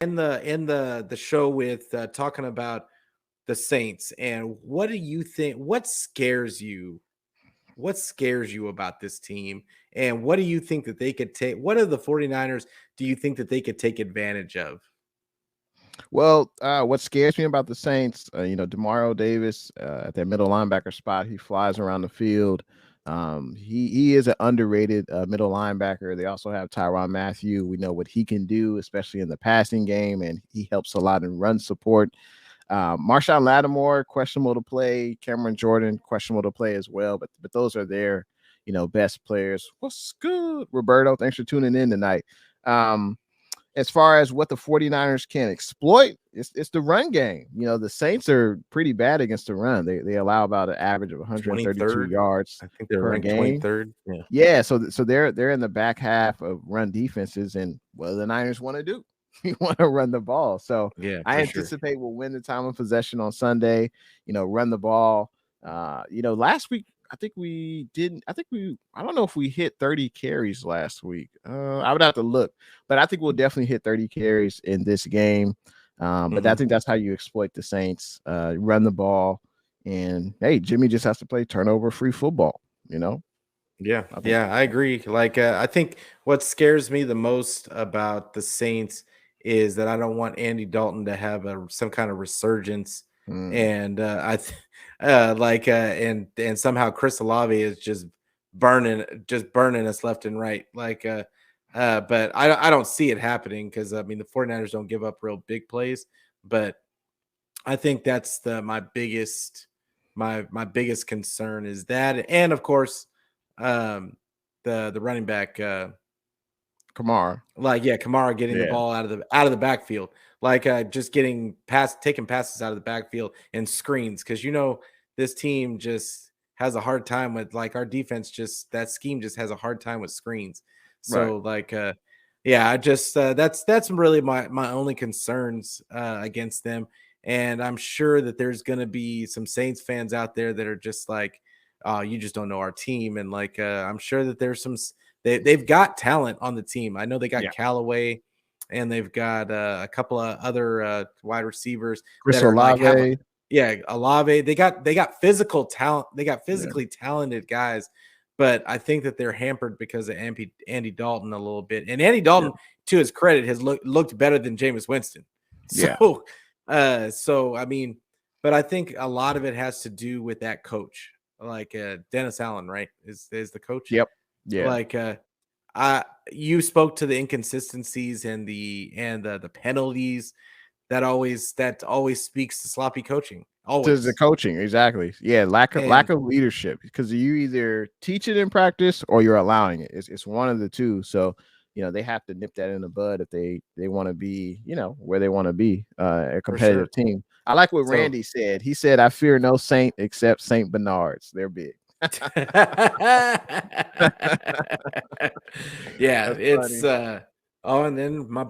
in the show with talking about the Saints, and what do you think? What scares you about this team? And what do you think that they could take? What are the 49ers do you think that they could take advantage of? Well, what scares me about the Saints, Demario Davis at that middle linebacker spot, he flies around the field. He is an underrated middle linebacker. They also have Tyrann Mathieu. We know what he can do, especially in the passing game, and he helps a lot in run support. Marshawn Lattimore, questionable to play. Cameron Jordan, questionable to play as well. But those are their, best players. What's good, Roberto? Thanks for tuning in tonight. As far as what the 49ers can exploit, it's the run game. The Saints are pretty bad against the run. They allow about an average of 132 23rd. yards I think they're per ranked game. 23rd. Yeah. Yeah, so they're in the back half of run defenses, and what do the Niners want to do? You want to run the ball. So Yeah, I for sure. anticipate we'll win the time of possession on Sunday, run the ball. Last week, I don't know if we hit 30 carries last week. I would have to look, but I think we'll definitely hit 30 carries in this game. But I think that's how you exploit the Saints, run the ball. And hey, Jimmy just has to play turnover free football, Yeah, I agree. I think what scares me the most about the Saints is that I don't want Andy Dalton to have some kind of resurgence, and and somehow Chris Olave is just burning us left and right. But I don't see it happening because I mean the 49ers don't give up real big plays, but I think that's my biggest concern is that, and of course, the running back, Kamara. Kamara getting the ball out of the backfield, just taking passes out of the backfield and screens, because this team just has a hard time with our defense. Just that scheme just has a hard time with screens. Right. So I just that's really my only concerns against them. And I'm sure that there's going to be some Saints fans out there that are just like, oh, you just don't know our team. And I'm sure that there's they've got talent on the team. I know they got Callaway, and they've got a couple of other wide receivers Chris that are Olave. Olave. They got physical talent. They got physically talented guys, but I think that they're hampered because of Andy Dalton a little bit. And Andy Dalton, to his credit, has looked better than Jameis Winston. So, I mean, but I think a lot of it has to do with that coach, Dennis Allen, right? Is the coach? Yep. Yeah. You spoke to the inconsistencies and the penalties. That always speaks to sloppy coaching. Always. To the coaching, exactly. Yeah, lack of leadership, because you either teach it in practice or you're allowing it. It's one of the two. So they have to nip that in the bud if they want to be where they want to be, a competitive team. I like what Randy said. He said, "I fear no saint except Saint Bernards. They're big." Yeah, it's and then my